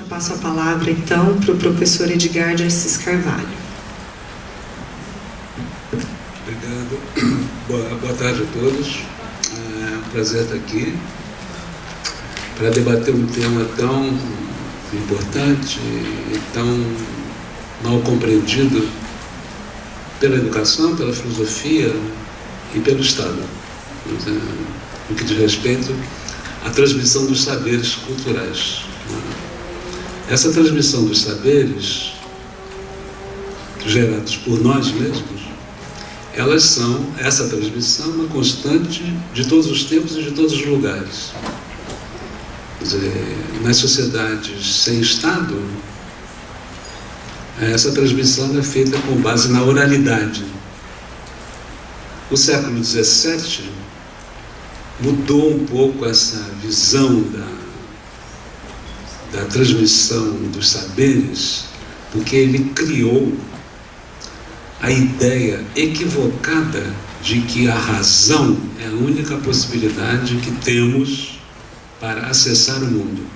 passo a palavra, então, para o professor Edgar de Assis Carvalho. Obrigado. Boa tarde a todos. É um prazer estar aqui para debater um tema tão importante e tão mal compreendido pela educação, pela filosofia e pelo Estado, no que diz respeito à transmissão dos saberes culturais. Essa transmissão dos saberes gerados por nós mesmos, essa transmissão é uma constante de todos os tempos e de todos os lugares. Quer dizer, nas sociedades sem Estado, essa transmissão é feita com base na oralidade. O século XVII mudou um pouco essa visão da transmissão dos saberes, porque ele criou a ideia equivocada de que a razão é a única possibilidade que temos para acessar o mundo.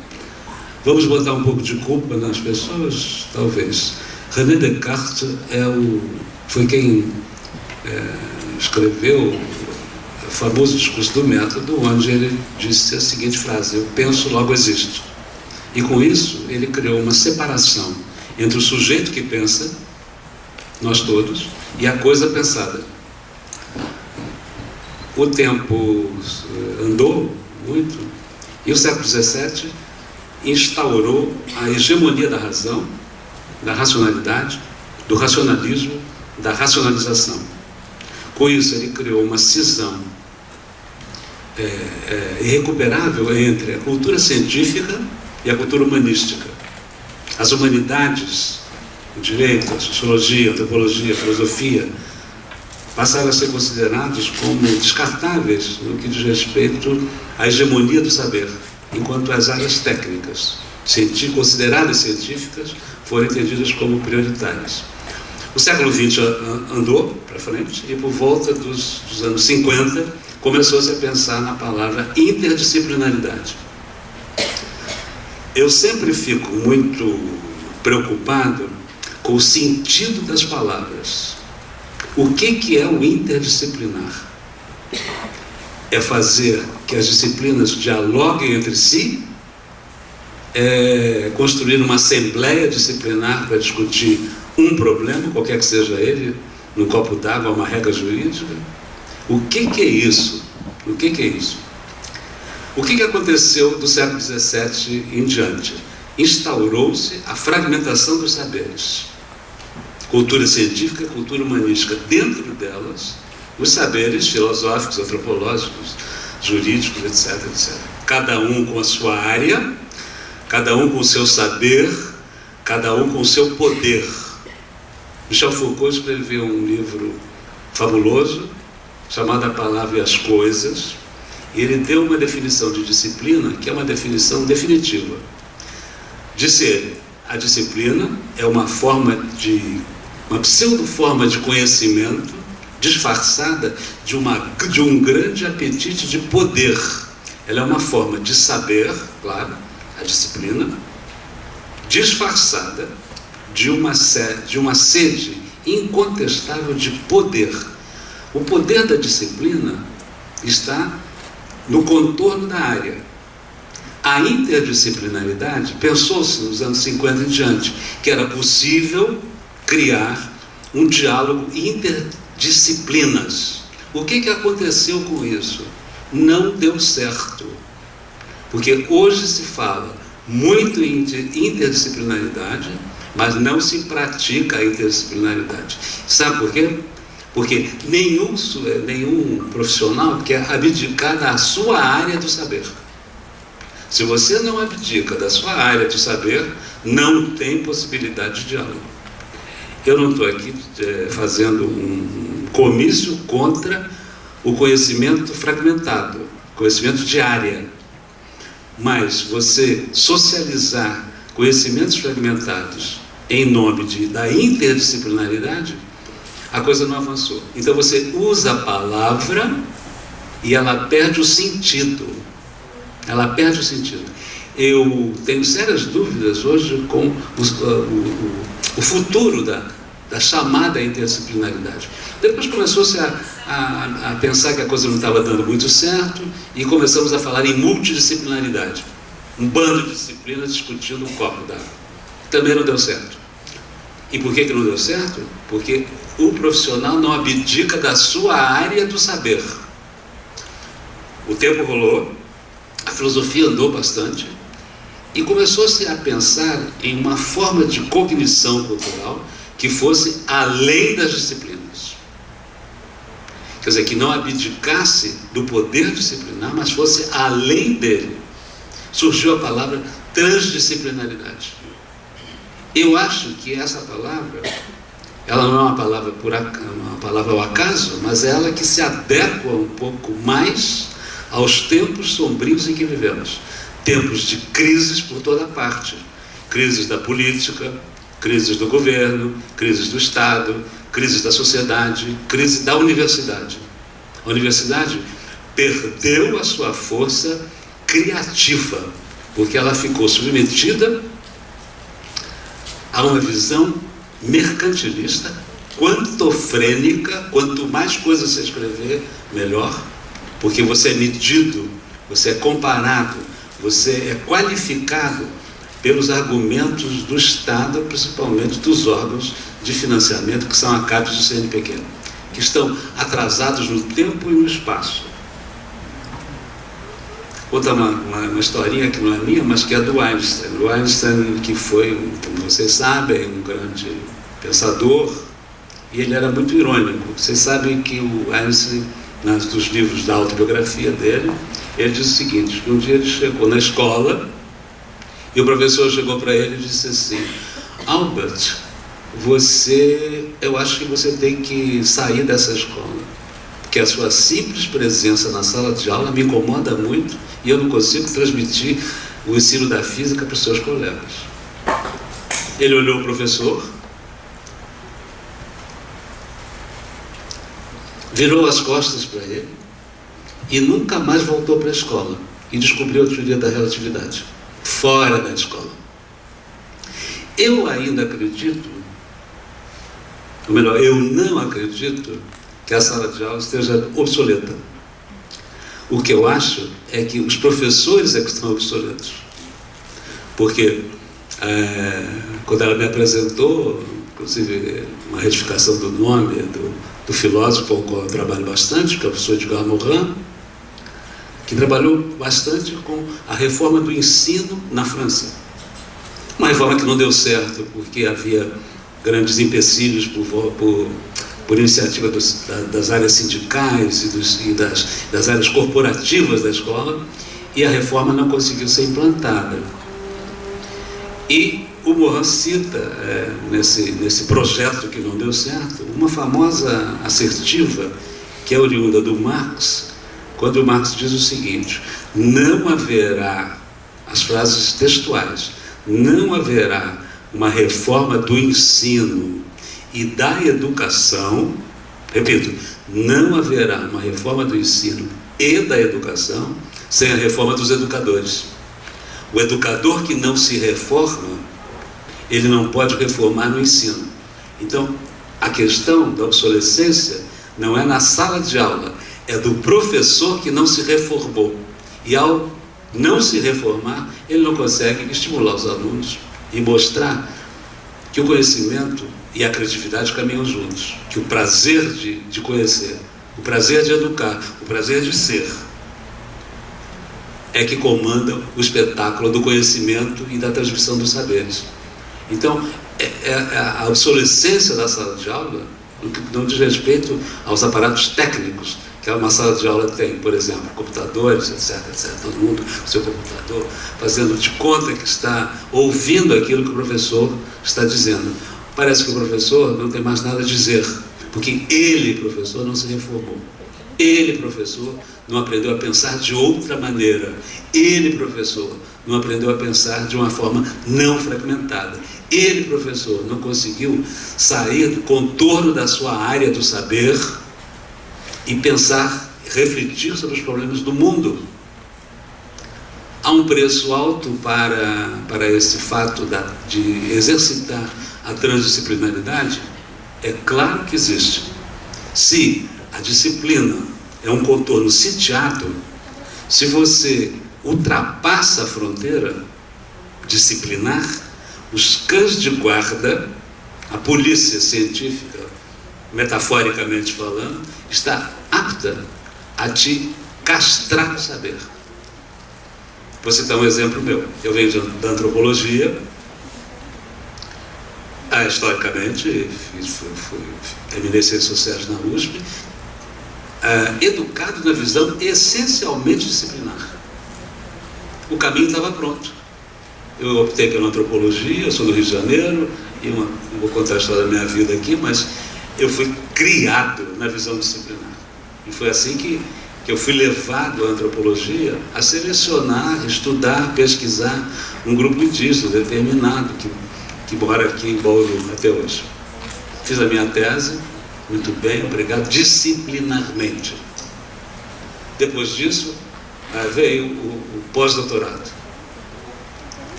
Vamos botar um pouco de culpa nas pessoas? Talvez. René Descartes foi quem escreveu o famoso discurso do método, onde ele disse a seguinte frase: eu penso, logo existo. E com isso ele criou uma separação entre o sujeito que pensa, nós todos, e a coisa pensada. O tempo andou muito e o século XVII instaurou a hegemonia da razão, da racionalidade, do racionalismo, da racionalização. Com isso ele criou uma cisão irrecuperável entre a cultura científica e a cultura humanística. As humanidades, o direito, a sociologia, a antropologia, a filosofia, passaram a ser considerados como descartáveis no que diz respeito à hegemonia do saber, enquanto as áreas técnicas, consideradas científicas, foram entendidas como prioritárias. O século XX andou para frente e, por volta dos anos 50, começou-se a pensar na palavra interdisciplinaridade. Eu sempre fico muito preocupado com o sentido das palavras. O que é o interdisciplinar? É fazer que as disciplinas dialoguem entre si? É construir uma assembleia disciplinar para discutir um problema, qualquer que seja ele, num copo d'água, uma regra jurídica? O que é isso? O que é isso? O que aconteceu do século XVII em diante? Instaurou-se a fragmentação dos saberes. Cultura científica, cultura humanística. Dentro delas, os saberes filosóficos, antropológicos, jurídicos, etc, etc. Cada um com a sua área, cada um com o seu saber, cada um com o seu poder. Michel Foucault escreveu um livro fabuloso, chamado A Palavra e as Coisas, e ele deu uma definição de disciplina, que é uma definição definitiva. Disse ele: a disciplina é uma pseudo-forma de conhecimento disfarçada de um grande apetite de poder. Ela é uma forma de saber, claro, a disciplina, disfarçada de uma sede incontestável de poder. O poder da disciplina está no contorno da área. A interdisciplinaridade, pensou-se nos anos 50 em diante, que era possível criar um diálogo interdisciplinas. O que aconteceu com isso? Não deu certo. Porque hoje se fala muito em interdisciplinaridade, mas não se pratica a interdisciplinaridade. Sabe por quê? Porque nenhum profissional quer abdicar da sua área do saber. Se você não abdica da sua área de saber, não tem possibilidade de diálogo. Eu não estou aqui fazendo um comício contra o conhecimento fragmentado, conhecimento de área. Mas você socializar conhecimentos fragmentados em nome da interdisciplinaridade, a coisa não avançou. Então você usa a palavra e ela perde o sentido. Ela perde o sentido. eu tenho sérias dúvidas hoje com o futuro da chamada interdisciplinaridade. Depois começou-se a pensar que a coisa não estava dando muito certo e começamos a falar em multidisciplinaridade. Um bando de disciplinas discutindo um copo d'água. Também não deu certo. E por que não deu certo? Porque o profissional não abdica da sua área do saber. O tempo rolou, a filosofia andou bastante e começou-se a pensar em uma forma de cognição cultural que fosse além das disciplinas. Quer dizer, que não abdicasse do poder disciplinar, mas fosse além dele. Surgiu a palavra transdisciplinaridade. Eu acho que essa palavra, ela não é uma palavra uma palavra ao acaso, mas é ela que se adequa um pouco mais aos tempos sombrios em que vivemos. Tempos de crises por toda parte. Crises da política, crises do governo, crises do Estado, crises da sociedade, crise da universidade. A universidade perdeu a sua força criativa, porque ela ficou submetida a uma visão mercantilista, quantofrênica. Quanto mais coisas você escrever, melhor, porque você é medido, você é comparado, você é qualificado pelos argumentos do Estado, principalmente dos órgãos de financiamento, que são a CAPES e o CNPq, que estão atrasados no tempo e no espaço. Vou contar uma historinha que não é minha, mas que é do Einstein. O Einstein, que foi, como vocês sabem, um grande pensador, e ele era muito irônico. Vocês sabem que o Einstein, nos livros da autobiografia dele, ele diz o seguinte, que um dia ele chegou na escola e o professor chegou para ele e disse assim: Albert, eu acho que você tem que sair dessa escola, porque a sua simples presença na sala de aula me incomoda muito e eu não consigo transmitir o ensino da física para os seus colegas. Ele olhou o professor, virou as costas para ele e nunca mais voltou para a escola e descobriu a teoria da relatividade, fora da escola. Eu ainda acredito, ou melhor, eu não acredito que a sala de aula esteja obsoleta. O que eu acho é que os professores é que estão obsoletos. Porque quando ela me apresentou, inclusive uma retificação do nome do filósofo com o qual eu trabalho bastante, que é o professor Edgar Morin, que trabalhou bastante com a reforma do ensino na França. Uma reforma que não deu certo, porque havia grandes empecilhos por iniciativa das áreas sindicais e das áreas corporativas da escola, e a reforma não conseguiu ser implantada. E o Morin cita, nesse projeto que não deu certo, uma famosa assertiva, que é oriunda do Marx, quando o Marx diz o seguinte: não haverá, as frases textuais, não haverá uma reforma do ensino e da educação, repito, não haverá uma reforma do ensino e da educação sem a reforma dos educadores. O educador que não se reforma, ele não pode reformar no ensino. Então, a questão da obsolescência não é na sala de aula, é do professor que não se reformou. E ao não se reformar, ele não consegue estimular os alunos e mostrar que o conhecimento e a criatividade caminham juntos, que o prazer de conhecer, o prazer de educar, o prazer de ser, é que comanda o espetáculo do conhecimento e da transmissão dos saberes. Então, a obsolescência da sala de aula, no que não diz respeito aos aparatos técnicos que uma sala de aula tem, por exemplo, computadores, etc, todo mundo com seu computador, fazendo de conta que está ouvindo aquilo que o professor está dizendo. Parece que o professor não tem mais nada a dizer, porque ele, professor, não se reformou. Ele, professor, não aprendeu a pensar de outra maneira. Ele, professor, não aprendeu a pensar de uma forma não fragmentada. Ele, professor, não conseguiu sair do contorno da sua área do saber e pensar, refletir sobre os problemas do mundo. Há um preço alto para esse fato de exercitar a transdisciplinaridade? É claro que existe. Se a disciplina é um contorno sitiado, se você ultrapassa a fronteira disciplinar, os cães de guarda, a polícia científica, metaforicamente falando, está apta a te castrar o saber. Vou citar um exemplo meu. Eu venho da antropologia, historicamente, terminei Ciências Sociais na USP, educado na visão essencialmente disciplinar. O caminho estava pronto. Eu optei pela antropologia, eu sou do Rio de Janeiro, e não vou contar a história da minha vida aqui, mas eu fui criado na visão disciplinar. E foi assim que eu fui levado à antropologia a selecionar, estudar, pesquisar um grupo indígena determinado que mora aqui em Bauru até hoje. Fiz a minha tese, muito bem, obrigado, disciplinarmente. Depois disso, veio o pós-doutorado.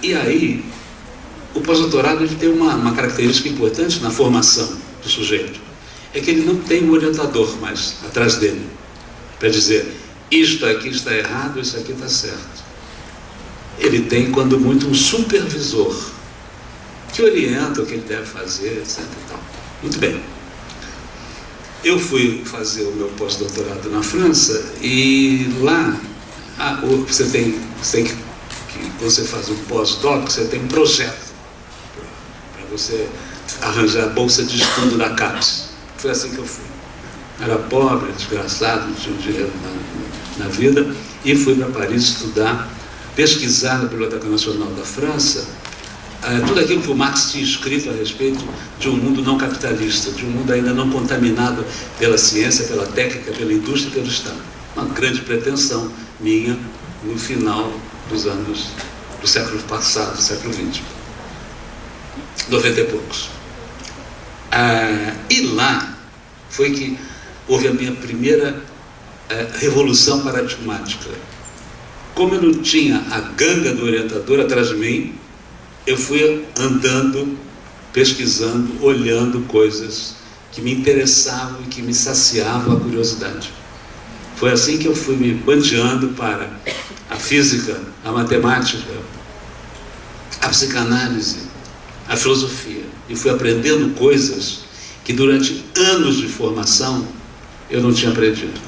E aí, o pós-doutorado ele tem uma característica importante na formação do sujeito. É que ele não tem um orientador mais atrás dele, para dizer, isto aqui está errado, isso aqui está certo. Ele tem, quando muito, um supervisor, que orienta o que ele deve fazer, etc. E tal. Muito bem. Eu fui fazer o meu pós-doutorado na França, e lá, quando você faz um pós-doc, você tem um projeto para você arranjar a bolsa de estudo da CAPES. Foi assim que eu fui. Era pobre, desgraçado, não tinha dinheiro na vida, e fui para Paris estudar, pesquisar na Biblioteca Nacional da França, tudo aquilo que o Marx tinha escrito a respeito de um mundo não capitalista, de um mundo ainda não contaminado pela ciência, pela técnica, pela indústria e pelo Estado. Uma grande pretensão minha no final dos anos do século passado, do século XX. 90 e poucos. E lá foi que houve a minha primeira revolução paradigmática. Como eu não tinha a ganga do orientador atrás de mim, eu fui andando, pesquisando, olhando coisas que me interessavam e que me saciavam a curiosidade. Foi assim que eu fui me bandeando para a física, a matemática, a psicanálise, a filosofia. E fui aprendendo coisas que durante anos de formação eu não tinha aprendido.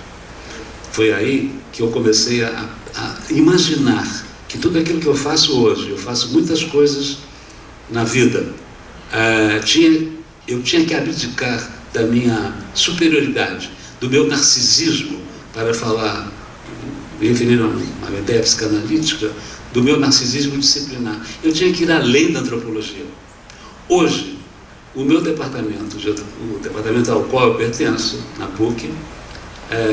Foi aí que eu comecei a imaginar que tudo aquilo que eu faço hoje, eu faço muitas coisas na vida, eu tinha que abdicar da minha superioridade, do meu narcisismo, para falar, me referir a uma ideia psicanalítica, do meu narcisismo disciplinar. Eu tinha que ir além da antropologia. Hoje, o meu departamento, o departamento ao qual eu pertenço, na PUC,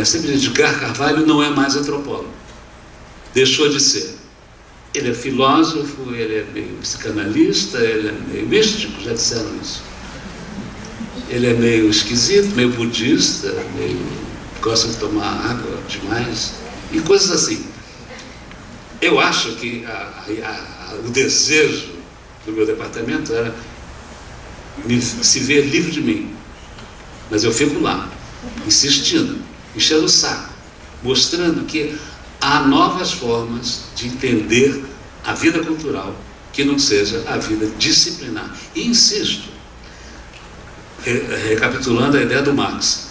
sempre Edgar Carvalho não é mais antropólogo. Deixou de ser. Ele é filósofo, ele é meio psicanalista, ele é meio místico, já disseram isso. Ele é meio esquisito, meio budista, meio gosta de tomar água demais, e coisas assim. Eu acho que o desejo do meu departamento era se ver livre de mim. Mas eu fico lá, insistindo, enchendo o saco, mostrando que há novas formas de entender a vida cultural que não seja a vida disciplinar. E insisto, recapitulando a ideia do Marx,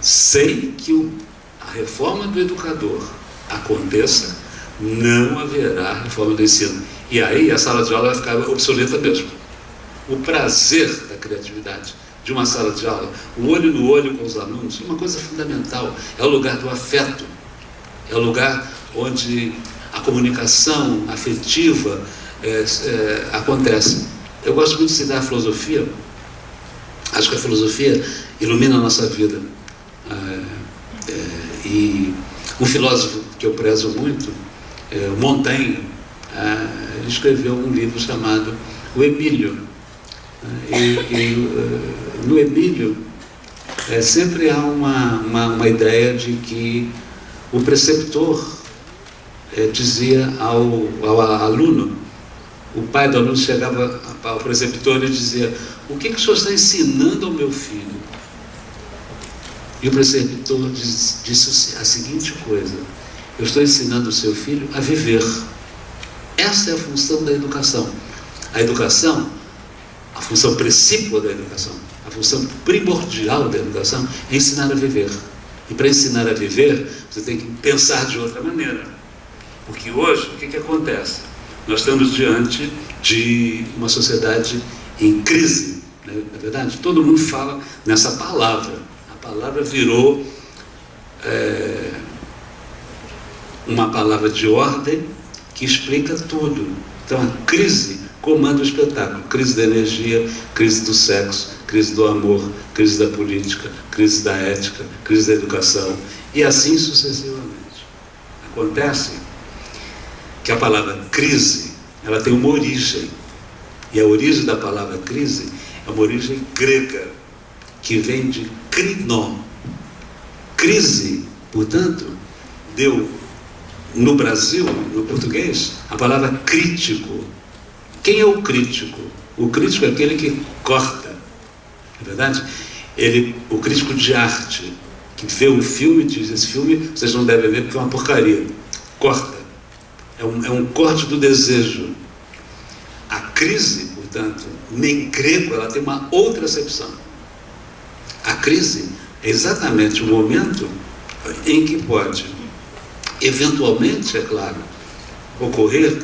sem que a reforma do educador aconteça, não haverá reforma do ensino. E aí a sala de aula vai ficar obsoleta mesmo. O prazer da criatividade de uma sala de aula, o olho no olho com os alunos, é uma coisa fundamental. É o lugar do afeto, é o lugar onde a comunicação afetiva acontece. Eu gosto muito de citar a filosofia. Acho que a filosofia ilumina a nossa vida. E um filósofo que eu prezo muito, Montaigne, ele escreveu um livro chamado O Emílio. No Emílio sempre há uma ideia de que o preceptor dizia ao aluno, o pai do aluno chegava ao preceptor e dizia: o que o senhor está ensinando ao meu filho? E o preceptor disse a seguinte coisa: eu estou ensinando o seu filho a viver. Essa é a função da educação. A educação, a função principal da educação, a função primordial da educação é ensinar a viver. E para ensinar a viver, você tem que pensar de outra maneira. Porque hoje, o que acontece? Nós estamos diante de uma sociedade em crise, né? Na verdade, todo mundo fala nessa palavra. A palavra virou uma palavra de ordem que explica tudo. Então, a crise comanda o espetáculo. Crise da energia, crise do sexo, crise do amor, crise da política, crise da ética, crise da educação, e assim sucessivamente. Acontece que a palavra crise, ela tem uma origem, e a origem da palavra crise é uma origem grega, que vem de krinon. Crise, portanto, deu no Brasil, no português, a palavra crítico. Quem é o crítico? O crítico é aquele que corta, não é verdade? O crítico de arte, que vê um filme e diz: esse filme vocês não devem ver porque é uma porcaria. Corta. É um corte do desejo. A crise, portanto, em grego, ela tem uma outra acepção. A crise é exatamente o momento em que pode, eventualmente, é claro, ocorrer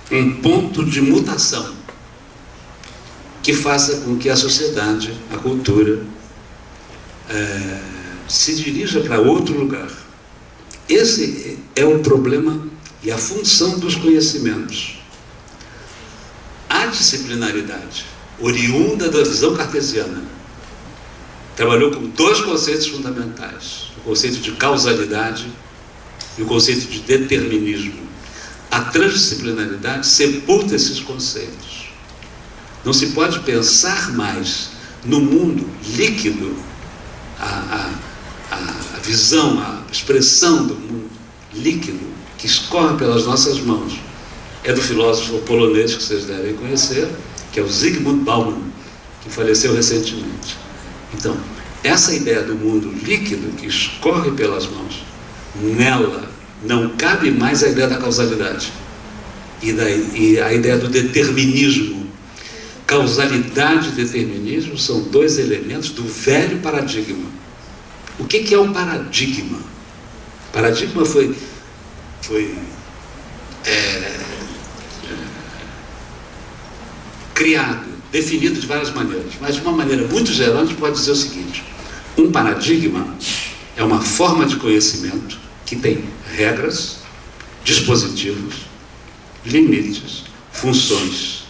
um ponto de mutação que faça com que a sociedade, a cultura, se dirija para outro lugar. Esse é o problema e a função dos conhecimentos. A disciplinaridade, oriunda da visão cartesiana, trabalhou com dois conceitos fundamentais: o conceito de causalidade e o conceito de determinismo. A transdisciplinaridade sepulta esses conceitos. Não se pode pensar mais no mundo líquido, a visão, a expressão do mundo líquido que escorre pelas nossas mãos. É do filósofo polonês que vocês devem conhecer, que é o Zygmunt Bauman, que faleceu recentemente. Então, essa ideia do mundo líquido que escorre pelas mãos, nela não cabe mais a ideia da causalidade e a ideia do determinismo. Causalidade e determinismo são dois elementos do velho paradigma. O que é o paradigma? O paradigma foi criado, definido de várias maneiras, mas de uma maneira muito geral a gente pode dizer o seguinte: um paradigma é uma forma de conhecimento que tem regras, dispositivos, limites, funções.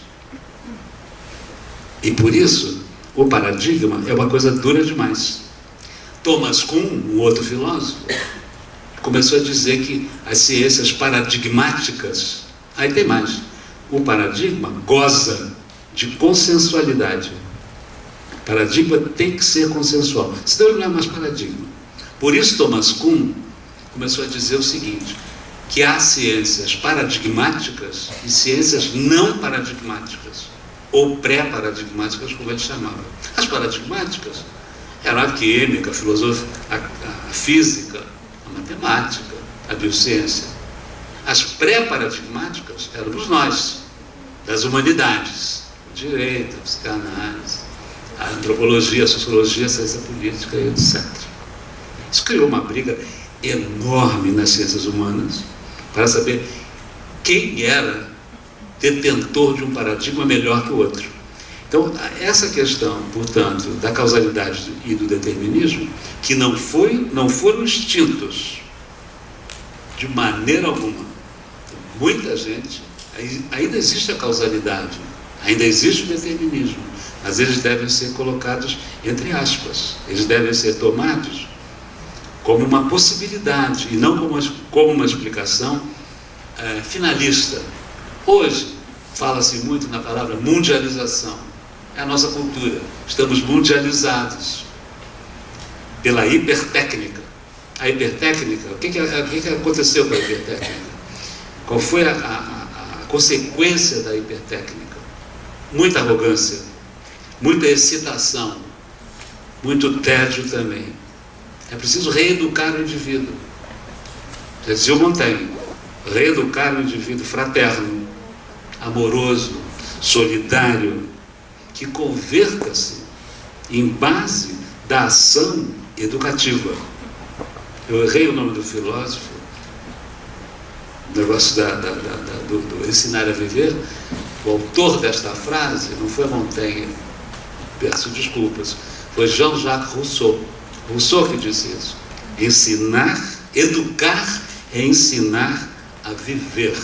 E por isso, o paradigma é uma coisa dura demais. Thomas Kuhn, um outro filósofo, começou a dizer que as ciências paradigmáticas, aí tem mais, o paradigma goza de consensualidade. Paradigma tem que ser consensual, senão ele não é mais paradigma. Por isso Thomas Kuhn começou a dizer o seguinte, que há ciências paradigmáticas e ciências não paradigmáticas, ou pré-paradigmáticas, como ele chamava. As paradigmáticas eram a química, a filosofia, a física, a matemática, a biociência. As pré-paradigmáticas éramos nós, das humanidades, o direito, a psicanálise, a antropologia, a sociologia, a ciência política e etc. Isso criou uma briga enorme nas ciências humanas para saber quem era detentor de um paradigma melhor que o outro. Então, essa questão, portanto, da causalidade e do determinismo, que não foram extintos de maneira alguma. Muita gente, ainda existe a causalidade, ainda existe o determinismo, mas eles devem ser colocados entre aspas, eles devem ser tomados como uma possibilidade e não como uma explicação finalista. Hoje, fala-se muito na palavra mundialização. É a nossa cultura. Estamos mundializados pela hipertécnica. A hipertécnica, o que aconteceu com a hipertécnica? Qual foi a consequência da hipertécnica? Muita arrogância, muita excitação, muito tédio também. É preciso reeducar o indivíduo. Já dizia o Montaigne, reeducar o indivíduo fraterno, amoroso, solidário, que converta-se em base da ação educativa. Eu errei o nome do filósofo, o negócio do ensinar a viver. O autor desta frase não foi Montaigne, peço desculpas, foi Jean-Jacques Rousseau. Rousseau que disse isso. Ensinar, educar é ensinar a viver.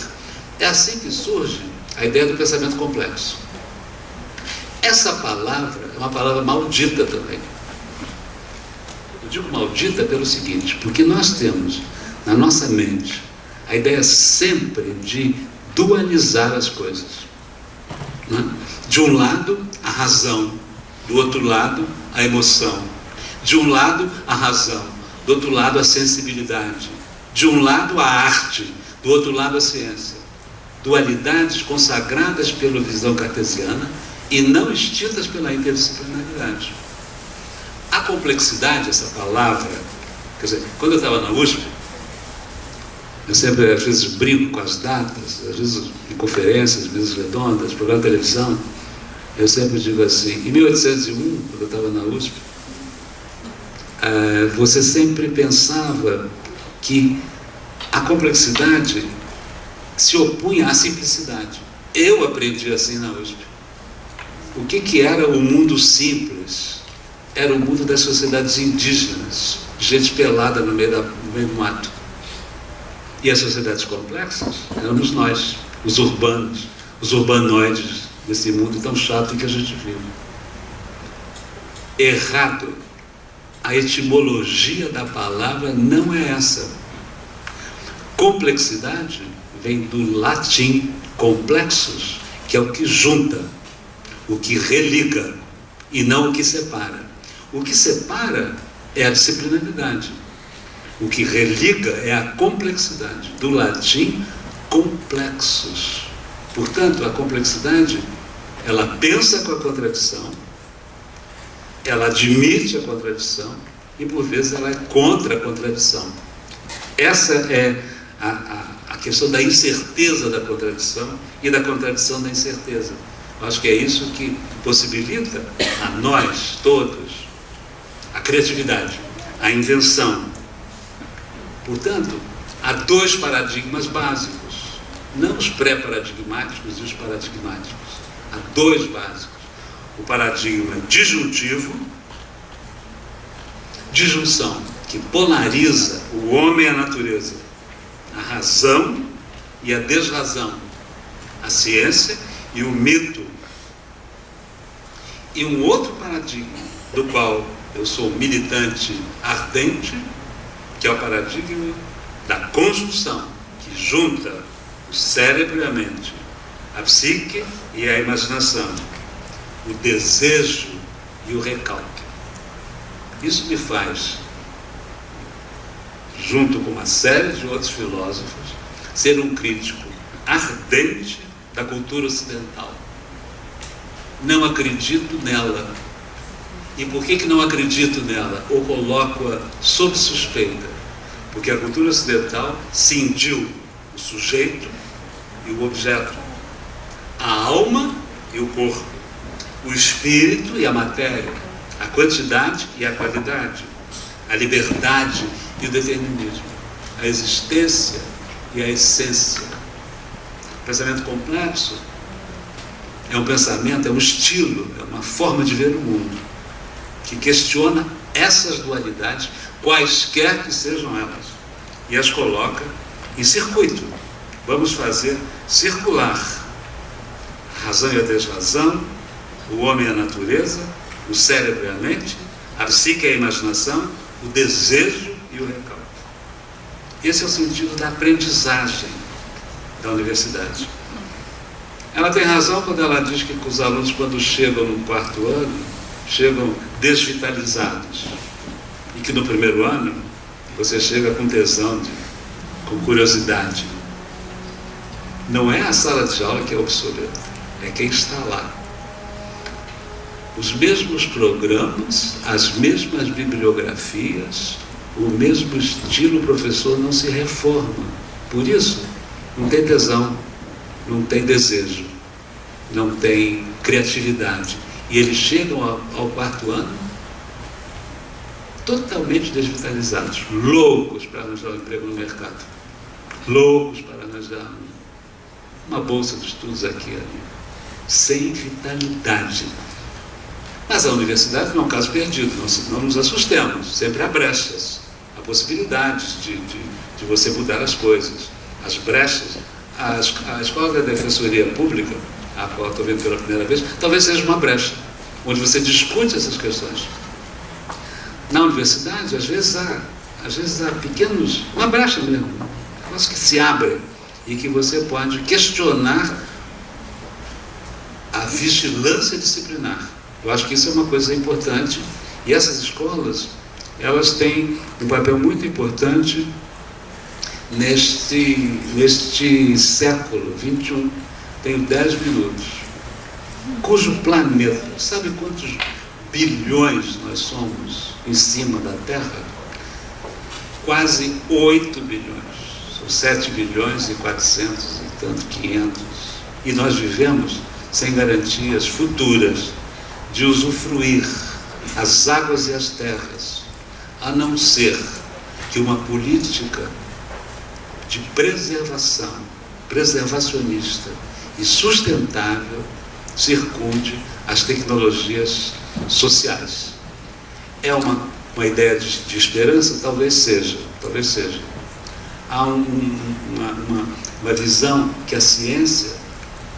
É assim que surge a ideia do pensamento complexo. Essa palavra é uma palavra maldita também. Eu digo maldita pelo seguinte, porque nós temos na nossa mente a ideia sempre de dualizar as coisas. Né? De um lado, a razão, do outro lado, a emoção. De um lado, a razão, do outro lado, a sensibilidade. De um lado, a arte, do outro lado, a ciência. Dualidades consagradas pela visão cartesiana e não extintas pela interdisciplinaridade. A complexidade, essa palavra, quer dizer, quando eu estava na USP, eu sempre, às vezes, brinco com as datas, às vezes em conferências, mesas redondas, programa de televisão, eu sempre digo assim, em 1801, quando eu estava na USP, você sempre pensava que a complexidade se opunha à simplicidade. Eu aprendi assim na USP. O que era o mundo simples? Era o mundo das sociedades indígenas, gente pelada no meio do mato. E as sociedades complexas éramos nós, os urbanos, os urbanoides desse mundo tão chato que a gente vive. Errado. A etimologia da palavra não é essa. Complexidade vem do latim complexus, que é o que junta, o que religa, e não o que separa. O que separa é a disciplinaridade. O que religa é a complexidade. Do latim, complexus. Portanto, a complexidade, ela pensa com a contradição, ela admite a contradição e, por vezes, ela é contra a contradição. Essa é a questão da incerteza da contradição e da contradição da incerteza. Eu acho que é isso que possibilita a nós, todos, a criatividade, a invenção. Portanto, há dois paradigmas básicos, não os pré-paradigmáticos e os paradigmáticos. Há dois básicos. O paradigma disjuntivo, disjunção, que polariza o homem e a natureza, a razão e a desrazão, a ciência e o mito. E um outro paradigma, do qual eu sou militante ardente, que é o paradigma da conjunção, que junta o cérebro e a mente, a psique e a imaginação, o desejo e o recalque. Isso me faz, junto com uma série de outros filósofos, ser um crítico ardente da cultura ocidental. Não acredito nela. E por que não acredito nela? Ou coloco-a sob suspeita? Porque a cultura ocidental cindiu o sujeito e o objeto, a alma e o corpo, o espírito e a matéria, a quantidade e a qualidade, a liberdade e o determinismo, a existência e a essência. O pensamento complexo é um pensamento, é um estilo, é uma forma de ver o mundo, que questiona essas dualidades, quaisquer que sejam elas, e as coloca em circuito. Vamos fazer circular a razão e a desrazão, o homem e a natureza, o cérebro e a mente, a psique e a imaginação, o desejo e o recalque. Esse é o sentido da aprendizagem da universidade. Ela tem razão quando ela diz que os alunos, quando chegam no quarto ano, chegam desvitalizados. E que no primeiro ano, você chega com tesão, com curiosidade. Não é a sala de aula que é obsoleta, é quem está lá. Os mesmos programas, as mesmas bibliografias, o mesmo estilo, o professor não se reforma. Por isso, não tem tesão, não tem desejo, não tem criatividade. E eles chegam ao quarto ano totalmente desvitalizados, loucos para arranjar um emprego no mercado, loucos para arranjar uma bolsa de estudos aqui e ali, sem vitalidade. Mas a universidade não é um caso perdido, não nos assustemos, sempre há brechas, há possibilidades de você mudar as coisas. As brechas, a escola da defensoria pública, a qual estou vendo pela primeira vez, talvez seja uma brecha, onde você discute essas questões. Na universidade, às vezes há pequenos, uma brecha mesmo, coisas que se abrem e que você pode questionar a vigilância disciplinar. Eu acho que isso é uma coisa importante, e essas escolas, elas têm um papel muito importante neste século XXI. Tenho 10 minutos, cujo planeta, sabe quantos bilhões nós somos em cima da Terra? Quase 8 bilhões, são 7 bilhões e 400 e tanto, 500, e nós vivemos sem garantias futuras de usufruir as águas e as terras, a não ser que uma política de preservacionista e sustentável circunde as tecnologias sociais. É uma ideia de esperança? Talvez seja. Há uma visão que a ciência,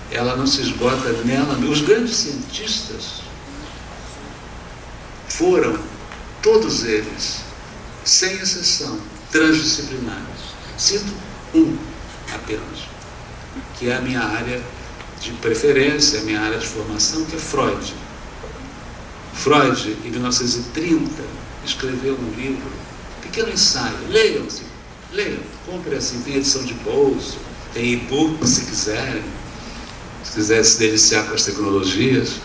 ela não se esgota nela. Os grandes cientistas foram, todos eles, sem exceção, transdisciplinares. Cito um apenas, que é a minha área de preferência, a minha área de formação, que é Freud. Freud, em 1930, escreveu um livro, um pequeno ensaio. Leiam, comprem assim, tem edição de bolso, tem e-book se quiserem, se quiserem se deliciar com as tecnologias,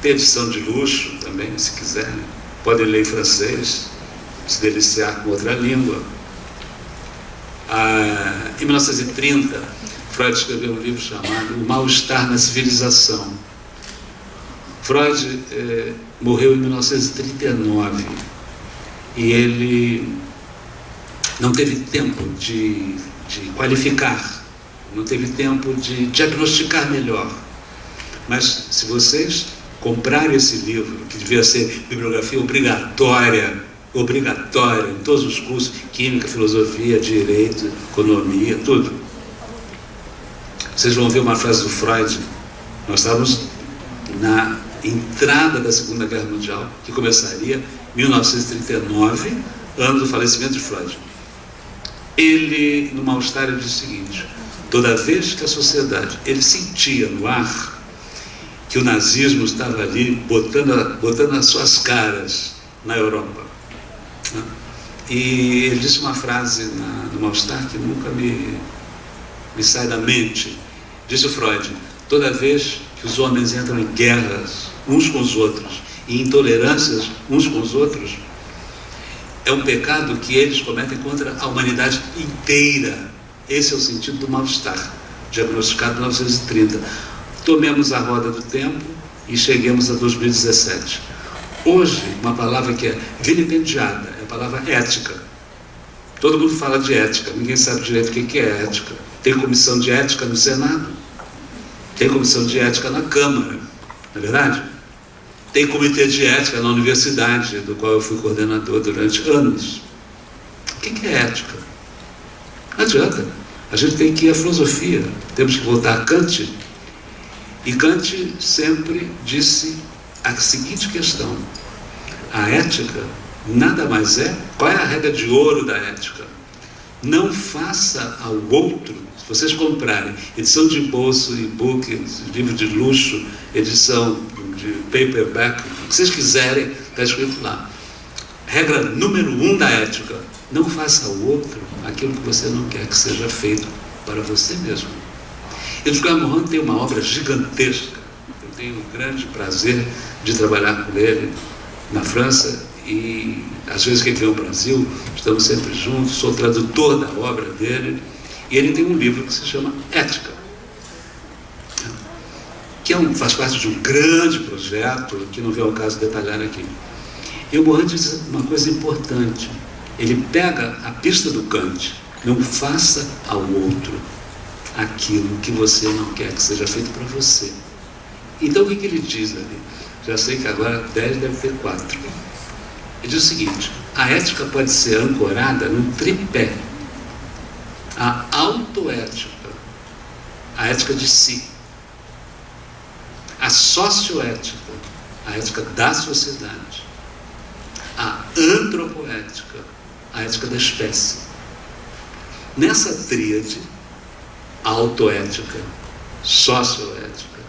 tem edição de luxo também, se quiserem, podem ler em francês, se deliciar com outra língua. Em 1930, Freud escreveu um livro chamado O Mal-Estar na Civilização. Freud morreu em 1939 e ele não teve tempo de qualificar, não teve tempo de diagnosticar melhor. Mas se vocês comprarem esse livro, que devia ser bibliografia obrigatória em todos os cursos, química, filosofia, direito, economia, tudo, vocês vão ver uma frase do Freud. Nós estávamos na entrada da Segunda Guerra Mundial, que começaria em 1939, ano do falecimento de Freud. Ele, no Mal-Estar, ele diz o seguinte: toda vez que a sociedade, ele sentia no ar que o nazismo estava ali botando as suas caras na Europa. E ele disse uma frase no Mal-Estar que nunca me sai da mente. Disse o Freud: toda vez que os homens entram em guerras uns com os outros e intolerâncias uns com os outros, é um pecado que eles cometem contra a humanidade inteira. Esse é o sentido do Mal-Estar, diagnosticado em 1930. Tomemos a roda do tempo e cheguemos a 2017. Hoje, uma palavra que é vilipendiada é a palavra ética. Todo mundo fala de ética, ninguém sabe direito o que é ética. Tem comissão de ética no Senado, tem comissão de ética na Câmara, não é verdade? Tem comitê de ética na universidade, do qual eu fui coordenador durante anos. O que é ética? Não adianta. A gente tem que ir à filosofia, temos que voltar a Kant. E Kant sempre disse a seguinte questão: a ética nada mais é, qual é a regra de ouro da ética? Não faça ao outro, se vocês comprarem edição de bolso, e-book, livro de luxo, edição de paperback, o que vocês quiserem, está escrito lá. Regra número 1 da ética: não faça ao outro aquilo que você não quer que seja feito para você mesmo. Edgar Morin tem uma obra gigantesca. Eu tenho o grande prazer de trabalhar com ele na França e, às vezes, que ele vem ao Brasil, estamos sempre juntos, sou tradutor da obra dele, e ele tem um livro que se chama Ética, que faz parte de um grande projeto, que não vem ao caso detalhar aqui. E o Morin diz uma coisa importante, ele pega a pista do Kant: não faça ao outro aquilo que você não quer que seja feito para você. Então o que ele diz ali? Já sei que agora 10 deve ter 4. Ele diz o seguinte: a ética pode ser ancorada num tripé: a autoética, a ética de si; a socioética, a ética da sociedade; a antropoética, a ética da espécie. Nessa tríade, autoética, socioética,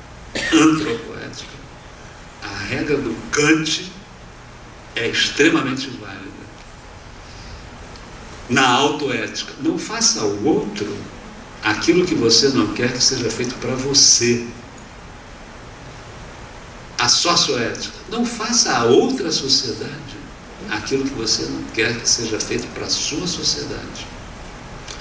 antropoética, a regra do Kant é extremamente válida. Na autoética, não faça ao outro aquilo que você não quer que seja feito para você. A socioética, não faça a outra sociedade aquilo que você não quer que seja feito para a sua sociedade.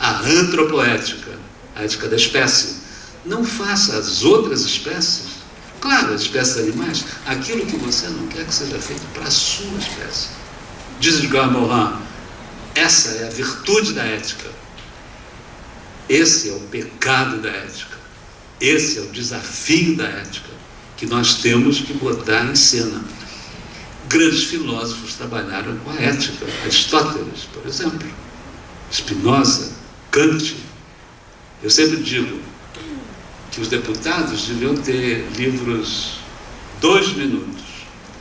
A antropoética, a ética da espécie, não faça às outras espécies, claro, as espécies animais, aquilo que você não quer que seja feito para a sua espécie. Diz Edgar Morin, essa é a virtude da ética. Esse é o pecado da ética. Esse é o desafio da ética que nós temos que botar em cena. Grandes filósofos trabalharam com a ética. Aristóteles, por exemplo, Spinoza, Kant. Eu sempre digo que os deputados deviam ter livros 2 minutos,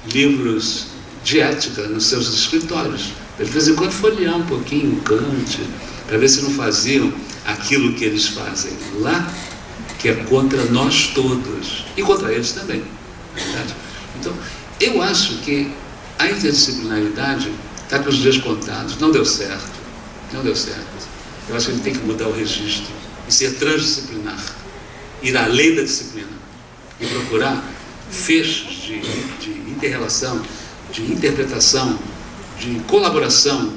livros de ética nos seus escritórios, para de vez em quando folhear um pouquinho Kant, para ver se não faziam aquilo que eles fazem lá, que é contra nós todos, e contra eles também, não é verdade? Então, eu acho que a interdisciplinaridade está com os dias contados. Não deu certo, não deu certo. Eu acho que ele tem que mudar o registro e ser transdisciplinar, ir além da disciplina e procurar fechos de inter-relação, de interpretação, de colaboração,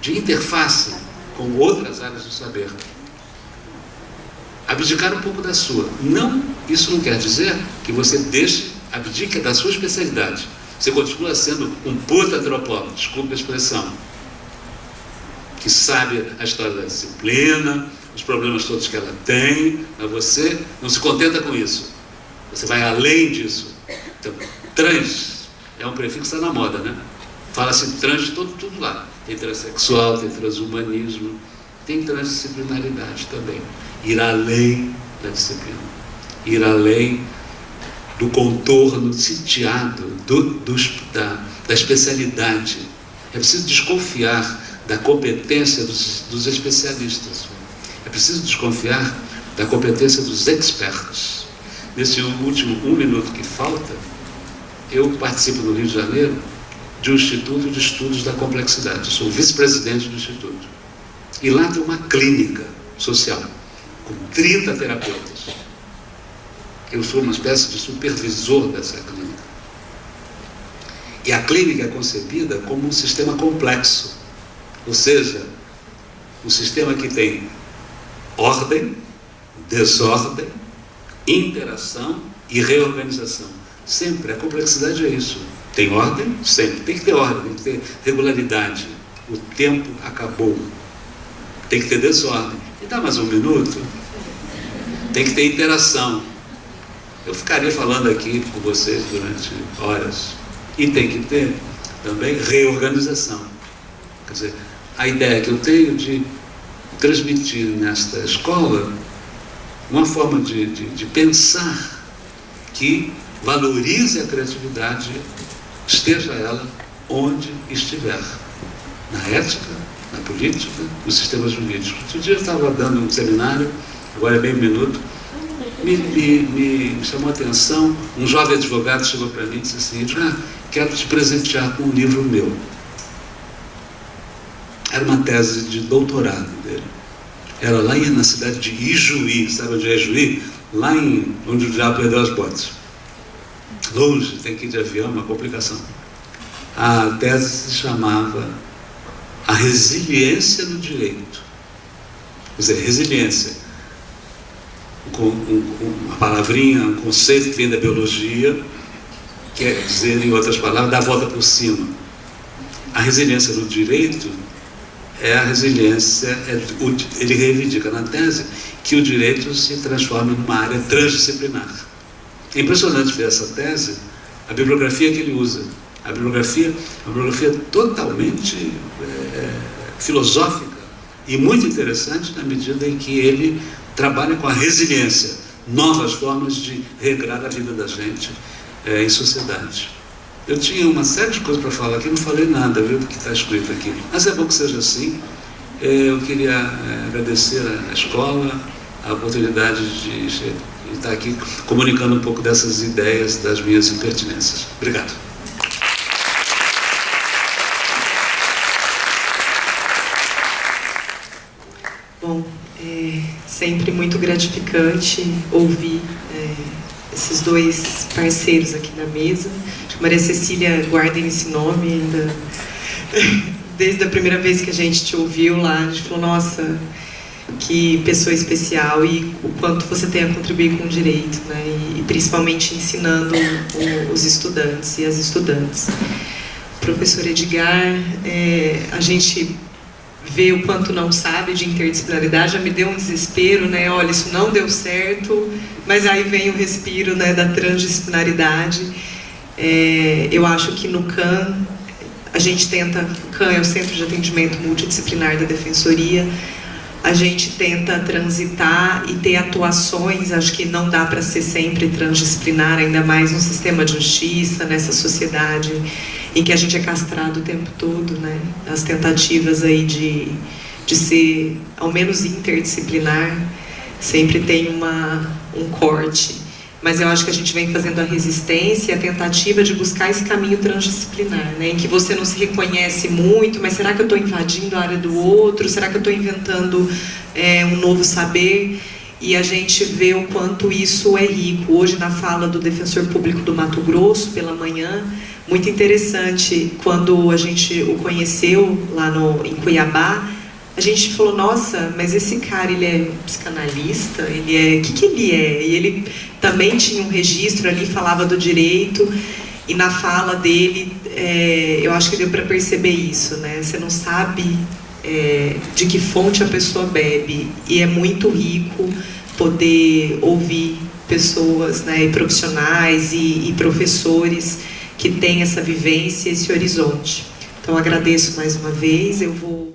de interface com outras áreas do saber. Abdicar um pouco da sua. Não, isso não quer dizer que você abdique da sua especialidade. Você continua sendo um puta antropólogo, desculpe a expressão, que sabe a história da disciplina, os problemas todos que ela tem, mas você não se contenta com isso. Você vai além disso. Então, trans é um prefixo que está na moda, né? Fala-se trans de tudo lá. Tem transexual, tem transhumanismo, tem transdisciplinaridade também. Ir além da disciplina. Ir além do contorno sitiado da especialidade. É preciso desconfiar da competência dos especialistas. É preciso desconfiar da competência dos expertos. Nesse último 1 minuto que falta, eu participo no Rio de Janeiro de um Instituto de Estudos da Complexidade. Eu sou vice-presidente do Instituto. E lá tem uma clínica social, com 30 terapeutas. Eu sou uma espécie de supervisor dessa clínica. E a clínica é concebida como um sistema complexo. Ou seja, um sistema que tem ordem, desordem, interação e reorganização. Sempre, a complexidade é isso. Tem ordem? Sempre. Tem que ter ordem, tem que ter regularidade. O tempo acabou. Tem que ter desordem. E dá mais 1 minuto? Tem que ter interação. Eu ficaria falando aqui com vocês durante horas. E tem que ter também reorganização. Quer dizer, a ideia que eu tenho de transmitir nesta escola uma forma de pensar que valorize a criatividade, esteja ela onde estiver, na ética, na política, no sistema jurídico. Outro dia eu estava dando um seminário, agora é meio minuto, me chamou a atenção, um jovem advogado chegou para mim e disse assim, quero te presentear com um livro meu. Era uma tese de doutorado dele. Era lá na cidade de Ijuí, sabe onde é Ijuí? lá em onde o diabo perdeu as botas. Longe, tem que ir de avião, uma complicação. A tese se chamava A Resiliência no Direito. Quer dizer, resiliência. Uma palavrinha, um conceito que vem da biologia, quer dizer, em outras palavras, dar a volta por cima. A resiliência no direito é a resiliência, ele reivindica na tese que o direito se transforma numa área transdisciplinar. É impressionante ver essa tese, a bibliografia que ele usa. A bibliografia totalmente filosófica e muito interessante na medida em que ele trabalha com a resiliência, novas formas de regrar a vida da gente em sociedade. Eu tinha uma série de coisas para falar aqui, não falei nada, viu, do que está escrito aqui. Mas é bom que seja assim. Eu queria agradecer à escola a oportunidade de estar aqui comunicando um pouco dessas ideias, das minhas impertinências. Obrigado. Bom, sempre muito gratificante ouvir esses dois parceiros aqui na mesa. Acho que Maria Cecília, guardem esse nome ainda. Desde a primeira vez que a gente te ouviu lá, a gente falou, nossa, que pessoa especial e o quanto você tem a contribuir com o direito, né? E principalmente ensinando os estudantes e as estudantes. Professor Edgar, a gente vê o quanto não sabe de interdisciplinaridade, já me deu um desespero, né? Olha, isso não deu certo, mas aí vem o respiro, né, da transdisciplinaridade. Eu acho que no CAN, a gente tenta, o CAN é o Centro de Atendimento Multidisciplinar da Defensoria, a gente tenta transitar e ter atuações, acho que não dá para ser sempre transdisciplinar, ainda mais no sistema de justiça, nessa sociedade em que a gente é castrado o tempo todo, né? As tentativas aí de ser, ao menos interdisciplinar, sempre tem um corte. Mas eu acho que a gente vem fazendo a resistência e a tentativa de buscar esse caminho transdisciplinar, né? Em que você não se reconhece muito, mas será que eu estou invadindo a área do outro? Será que eu estou inventando um novo saber? E a gente vê o quanto isso é rico. Hoje, na fala do Defensor Público do Mato Grosso, pela manhã, muito interessante, quando a gente o conheceu lá em Cuiabá, a gente falou, nossa, mas esse cara, ele é psicanalista? Ele é... O que ele é? E ele também tinha um registro ali, falava do direito, e na fala dele, eu acho que deu para perceber isso, né? Você não sabe de que fonte a pessoa bebe, e é muito rico poder ouvir pessoas, né, e profissionais e professores que têm essa vivência, esse horizonte. Então, agradeço mais uma vez, eu vou...